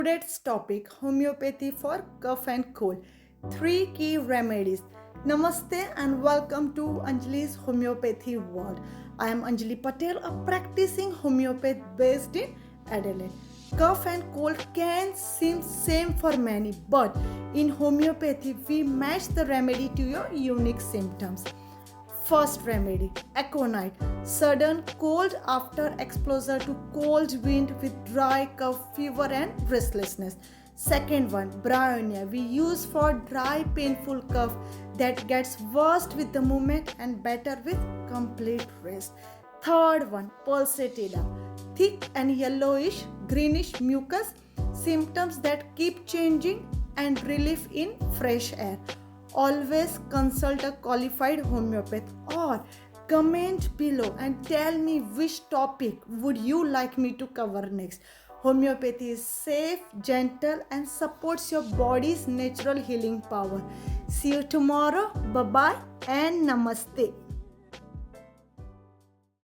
Today's topic homeopathy for cough and cold. Three key remedies. Namaste and welcome to Anjali's Homeopathy World. I am Anjali Patel, a practicing homeopath based in Adelaide. Cough and cold can seem same for many, but in homeopathy we match the remedy to your unique symptoms. First remedy, Aconite. Sudden cold after exposure to cold wind with dry cough, fever and restlessness. Second one, Bryonia. We use for dry painful cough that gets worse with the movement and better with complete rest. Third one, Pulsatilla. Thick and yellowish, greenish mucus, symptoms that keep changing and relief in fresh air. Always consult a qualified homeopath or comment below and tell me which topic would you like me to cover next. Homeopathy is safe, gentle and supports your body's natural healing power. See you tomorrow. Bye bye and namaste.